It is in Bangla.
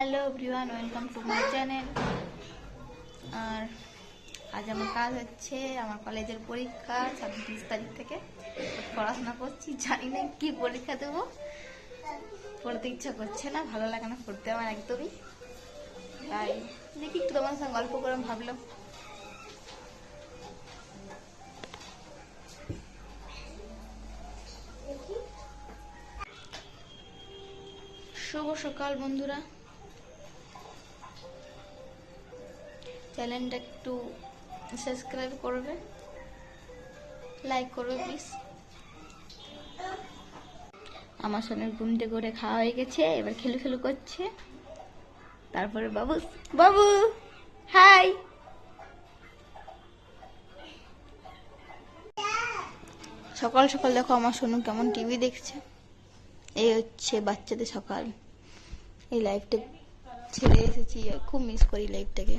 Hello everyone, welcome to my channel. আর আজ আমার কাজ হচ্ছে, আমার কলেজের পরীক্ষা 26 তারিখ থেকে। পড়াশোনা করছি, জানি না কি পরীক্ষা দেবো। পড়তে ইচ্ছা করছে না, ভালো লাগে না পড়তে আমার একদমই। তাই দেখি একটু তোমার সঙ্গে গল্প করে ভাবলাম। শুভ সকাল বন্ধুরা, চ্যানেলটা একটু সাবস্ক্রাইব করবে, লাইক করবে প্লিজ। আমার সোনার ঘুম থেকে করে খাওয়া হয়ে গেছে, এবার খেলু খেলু করছে। তারপরে বাবু বাবু হাই, সকাল সকাল দেখো আমার সোনু কেমন টিভি দেখছে। এই হচ্ছে বাচ্চাদের সকাল। এই লাইফটা ছেড়ে এসেছি, খুব মিস করি লাইফটাকে।